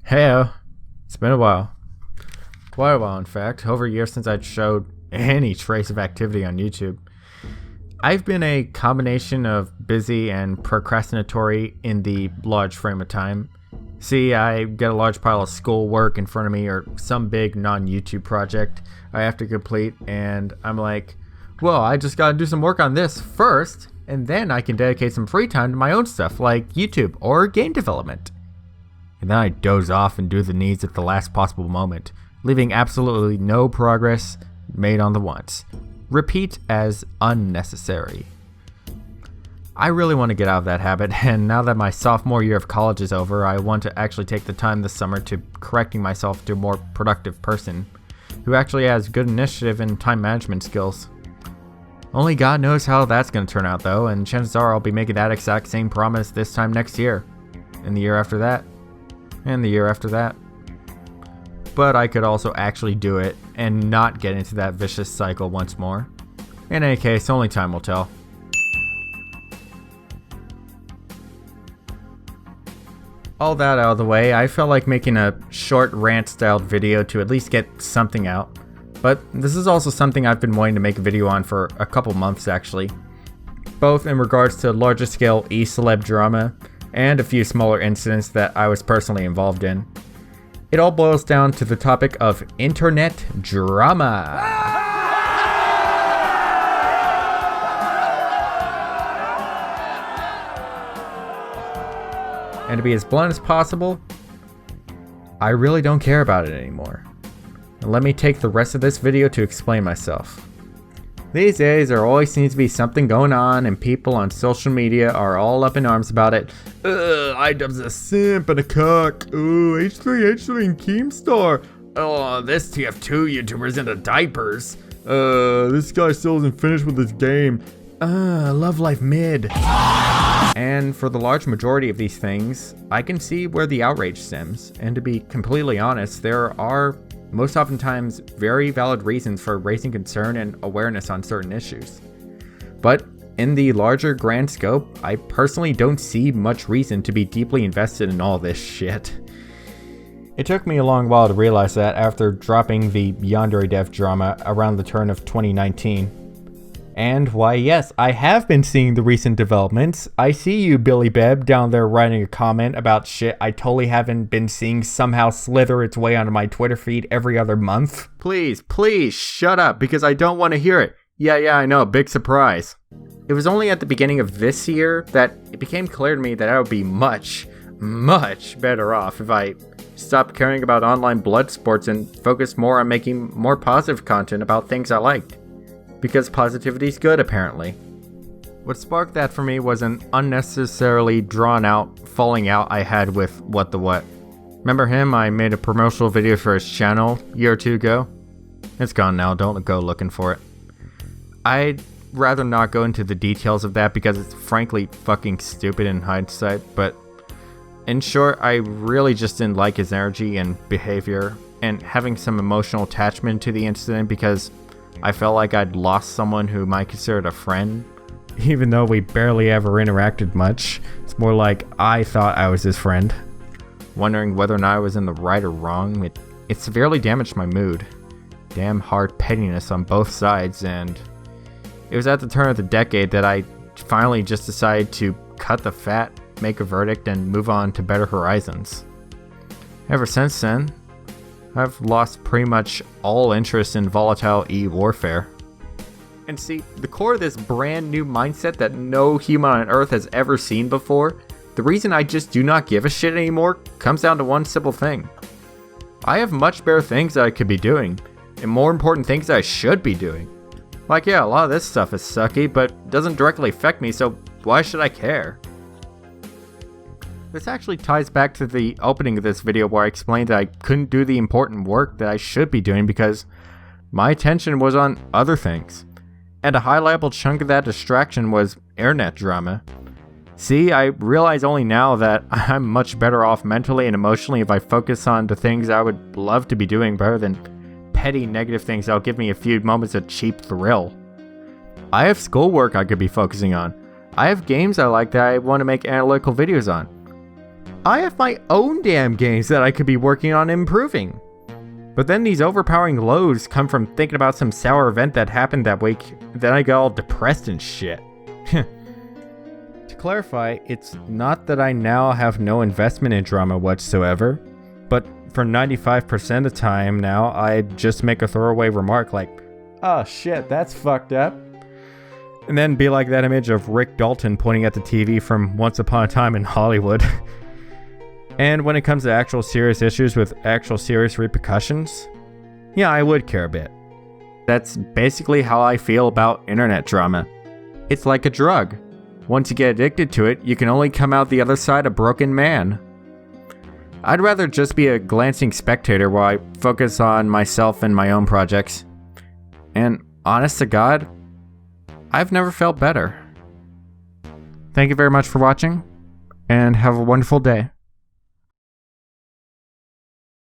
Heyo, it's been a while. Quite a while, in fact. Over a year since I'd showed any trace of activity on YouTube. I've been a combination of busy and procrastinatory in the large frame of time. See, I get a large pile of schoolwork in front of me or some big non-YouTube project I have to complete, and I'm like, well, I just gotta do some work on this first, and then I can dedicate some free time to my own stuff like YouTube or game development. And then I doze off and do the needs at the last possible moment, leaving absolutely no progress made on the once. Repeat as unnecessary. I really want to get out of that habit, and now that my sophomore year of college is over, I want to actually take the time this summer to correcting myself to a more productive person who actually has good initiative and time management skills. Only God knows how that's going to turn out though, and chances are I'll be making that exact same promise this time next year, and the year after that, and the year after that. But I could also actually do it and not get into that vicious cycle once more. In any case, only time will tell. All that out of the way, I felt like making a short rant-styled video to at least get something out. But this is also something I've been wanting to make a video on for a couple months actually. Both in regards to larger scale e-celeb drama and a few smaller incidents that I was personally involved in. It all boils down to the topic of internet drama. And to be as blunt as possible, I really don't care about it anymore. And let me take the rest of this video to explain myself. These days, there always seems to be something going on, and people on social media are all up in arms about it. iDubbbz's a simp and a cuck. H3 and Keemstar. This TF2 YouTuber's into diapers. This guy still isn't finished with his game. Love life mid. And for the large majority of these things, I can see where the outrage stems. And to be completely honest, there are most oftentimes very valid reasons for raising concern and awareness on certain issues. But in the larger grand scope, I personally don't see much reason to be deeply invested in all this shit. It took me a long while to realize that after dropping the Yandere Dev drama around the turn of 2019. And why yes, I have been seeing the recent developments. I see you, Billy Beb, down there writing a comment about shit I totally haven't been seeing somehow slither its way onto my Twitter feed every other month. Please, shut up, because I don't want to hear it. Yeah, I know, big surprise. It was only at the beginning of this year that it became clear to me that I would be much better off if I stopped caring about online blood sports and focused more on making more positive content about things I liked. Because positivity's good, apparently. What sparked that for me was an unnecessarily drawn-out falling out I had with What the What. Remember him? I made a promotional video for his channel a year or two ago. It's gone now, don't go looking for it. I'd rather not go into the details of that because it's frankly fucking stupid in hindsight, but in short, I really just didn't like his energy and behavior, and having some emotional attachment to the incident because I felt like I'd lost someone whom I considered a friend. Even though we barely ever interacted much, it's more like I thought I was his friend. Wondering whether or not I was in the right or wrong, it severely damaged my mood. Damn hard pettiness on both sides, and it was at the turn of the decade that I finally just decided to cut the fat, make a verdict, and move on to better horizons. Ever since then, I've lost pretty much all interest in volatile e-warfare. And see, the core of this brand new mindset that no human on Earth has ever seen before, the reason I just do not give a shit anymore comes down to one simple thing. I have much better things that I could be doing, and more important things that I should be doing. Like yeah, a lot of this stuff is sucky, but doesn't directly affect me, so why should I care? This actually ties back to the opening of this video where I explained that I couldn't do the important work that I should be doing because my attention was on other things. And a high level chunk of that distraction was internet drama. See, I realize only now that I'm much better off mentally and emotionally if I focus on the things I would love to be doing rather than petty negative things that'll give me a few moments of cheap thrill. I have schoolwork I could be focusing on. I have games I like that I want to make analytical videos on. I have my own damn games that I could be working on improving. But then these overpowering lows come from thinking about some sour event that happened that week, then I got all depressed and shit. To clarify, it's not that I now have no investment in drama whatsoever, but for 95% of the time now, I just make a throwaway remark like, oh shit, that's fucked up. And then be like that image of Rick Dalton pointing at the TV from Once Upon a Time in Hollywood. And when it comes to actual serious issues with actual serious repercussions, yeah, I would care a bit. That's basically how I feel about internet drama. It's like a drug. Once you get addicted to it, you can only come out the other side a broken man. I'd rather just be a glancing spectator while I focus on myself and my own projects. And honest to God, I've never felt better. Thank you very much for watching, and have a wonderful day.